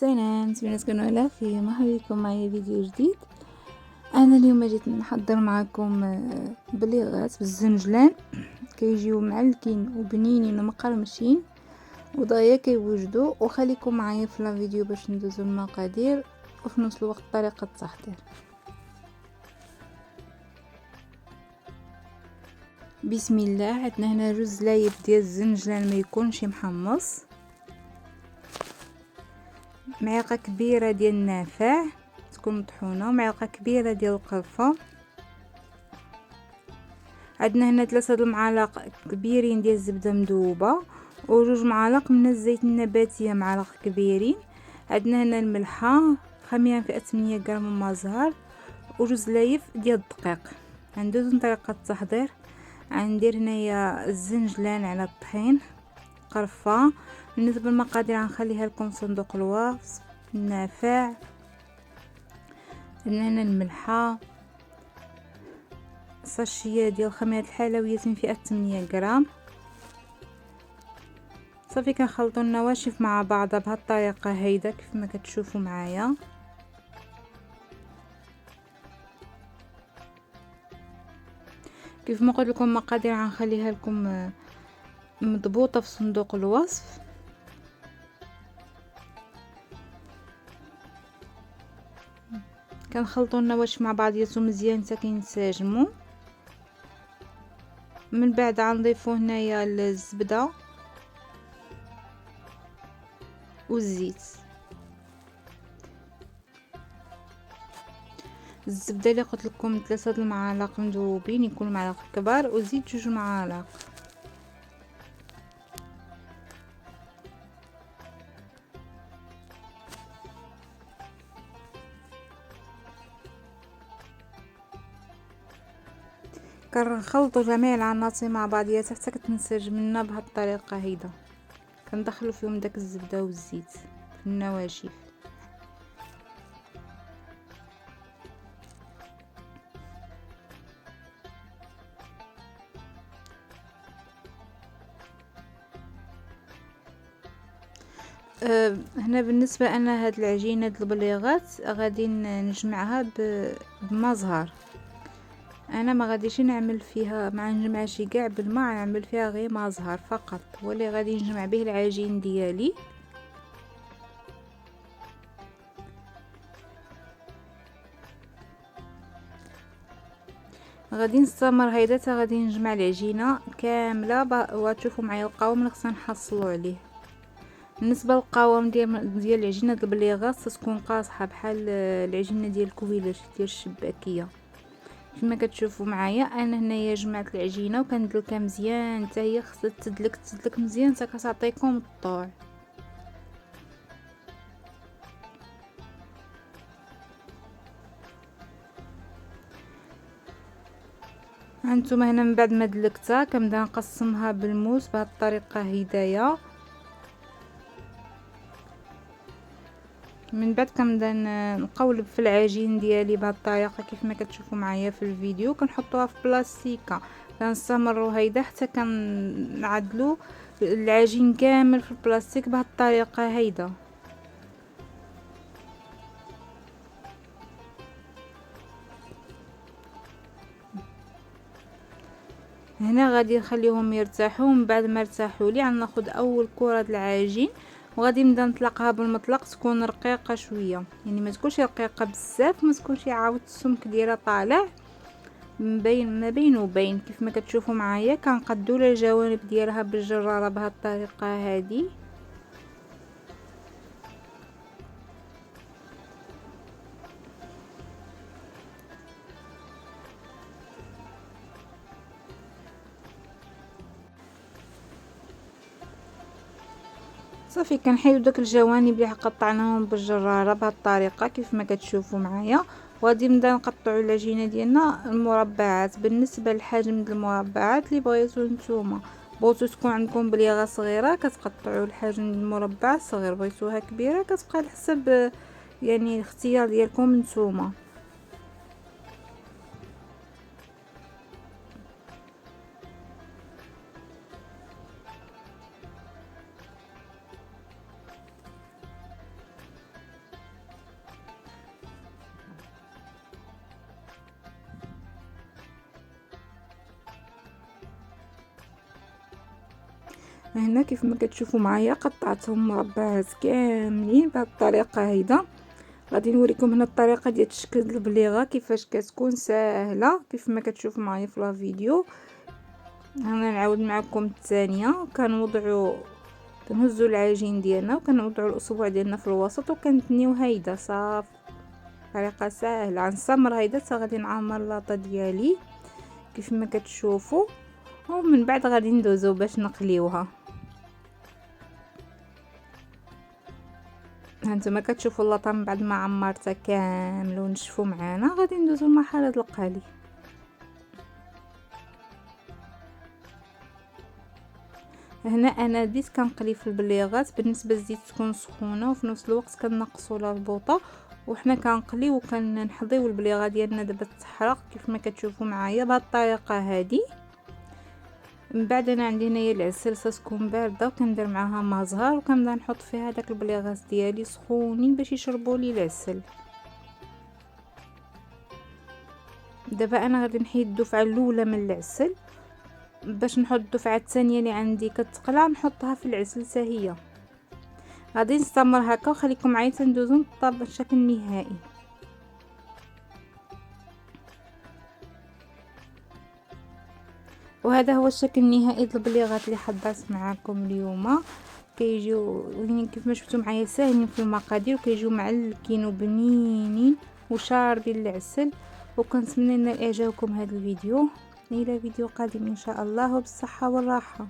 السلام، ناس كنولا في مرحبا بكم معايا فيديو جديد. انا اليوم جيت نحضر معكم بليغات بالزنجلان. كيجيو معلكين وبنينين ومقرمشين ودغيا كيوجدوا، وخليكم معايا في الفيديو باش ندوزو المقادير وفي نفس الوقت طريقه التحضير. بسم الله. عندنا هنا جوج لايب ديال الزنجلان ما يكونش محمص، معلقه كبيره ديال النافع تكون مطحونه، معلقه كبيره ديال القرفه، عندنا هنا 3 المعالق كبيرين ديال الزبده مذوبه، وجوج معالق من الزيت النباتيه معالق كبيرين. عندنا هنا الملحه 800 غرام ماء زهر، وجوج لايف ديال الدقيق. ندوزو لطريقه التحضير. غندير هنايا الزنجلان على الطحين، قرفه. بالنسبه للمقادير غنخليها لكم في صندوق الوصف. النافع، عندنا هنا الملحه، ساشيه ديال خميره الحلويات من فئه 8 غرام. صافي كنخلطوا النواشف مع بعضها بهذه الطريقه هيدا كيف ما كتشوفوا معايا. كيف ما قلت لكم المقادير غنخليها لكم مضبوطه في صندوق الوصف. كنخلطوا النواشف مع بعضياتهم مزيان حتى كينسجموا. من بعد غنضيفوا هنايا الزبده والزيت. الزبده اللي قلت لكم 3 المعالق مذوبين يكونوا معالق كبار، وزيت 2 معالق. كنخلطوا جميع العناصر مع بعضياتها حتى كتنسجم لنا بهذه الطريقه هيدا. كندخلوا فيهم داك الزبده والزيت في النواشف. هنا بالنسبه انا هاد العجينه د البليغات غادي نجمعها بما زهر. انا ما غاديش نعمل فيها، ما نجمعش كاع بالماء، نعمل فيها غير ما زهر فقط، هو اللي غادي نجمع به العجين ديالي. غادي نستمر هيدا حتى غادي نجمع العجينه كامله وتشوفوا معايا القوام اللي خصنا نحصلوا عليه. بالنسبه للقوام ديال العجينه د البليغات تكون قاصحه بحال العجينه ديال الكويلاش ديال الشباكيه. كما كتشوفوا معايا انا هنايا جمعت العجينه وكندلكها مزيان، حتى هي خصها تدلك مزيان حتى كتعطيكم الطول. هانتوما هنا من بعد ما دلكتها كنبدا نقسمها بالموس بهذه الطريقه هدايا. من بعد كنبدا نقولب في العجين ديالي بهذه الطريقه كيف ما كتشوفوا معايا في الفيديو. كنحطوها في بلاستيكه، كنستمروا هيدا حتى كنعدلوا العجين كامل في البلاستيك بهذه الطريقه هيدا. هنا غادي نخليهم يرتاحوا. من بعد ما ارتاحوا لي غناخذ اول كره د العجين وغادي نبدا نطلقها بالمطلق، تكون رقيقه شويه، يعني ما تكونش رقيقه بزاف، ما تكونش عاود السمك ديالها طالع مبين ما بين وبين. كيف ما كتشوفوا معايا كنقدوا لها الجوانب ديالها بالجراره بهذه الطريقه هذه. صافي كنحيدو داك الجوانب اللي قطعناهم بالجراره بهذه الطريقه كيف ما كتشوفوا معايا. وغادي نبدا نقطعوا العجينه ديالنا المربعات بالنسبه للحجم ديال المربعات اللي بغيتو نتوما. بغيتو تكون عندكم بليغه صغيره كتقطعوا الحجم المربع صغير، بغيتوها كبيره كتبقى على حسب يعني الاختيار ديالكم نتوما. هنا كيف ما كتشوفوا معايا قطعتهم مربعات كاملين بهذه الطريقه هيدا. غادي نوريكم هنا الطريقه ديال تشكيل البليغه كيفاش كتكون ساهله كيف ما كتشوفوا معايا في لا فيديو. انا نعاود معكم الثانيه. كنهزوا العجين ديالنا وكنوضعوا الاصبع ديالنا في الوسط وكنتنيو هيدا صافي. طريقه ساهله. غنسمر هيدا حتى غادي نعمر لاطه ديالي كيف ما كتشوفوا، ومن بعد غادي ندوزو باش نقليوها. هانتوما كتشوفوا اللاطه من بعد ما عمرتها كامل ونشفوا معانا، غادي ندوزو لمرحله القلي. هنا انا بديت كنقلي في البليغات. بالنسبه للزيت تكون سخونه وفي نفس الوقت كنقصوا الربوطه وحنا كنقلي وكنحضيو البليغه ديالنا دابا تحرق كيف ما كتشوفوا معايا بهذه الطريقه هذه. من بعد انا عندي هنايا العسل تكون بارده وكندير معاها ما زهر وكنبدا نحط فيها داك البليغات ديالي سخونين باش يشربوا لي العسل. دابا انا غادي نحيد الدفعه الاولى من العسل باش نحط الدفعه الثانيه اللي عندي كتقلى نحطها في العسل حتى هي. غادي نستمر هكا وخليكم معايا تندوزو للطابق الشكل النهائي. وهذا هو الشكل النهائي للبليغات اللي حضرت معكم اليوم. كيجيو يعني كيف ما شفتوا معايا ساهلين في المقادير وكيجيو معلكين وبنينين وشاربين العسل. وكنتمنى ان اعجابكم هذا الفيديو. الى فيديو قادم ان شاء الله وبالصحه والراحه.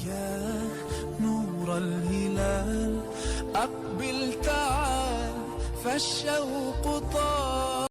يا نور الهلال أقبل تعال فالشوق طال.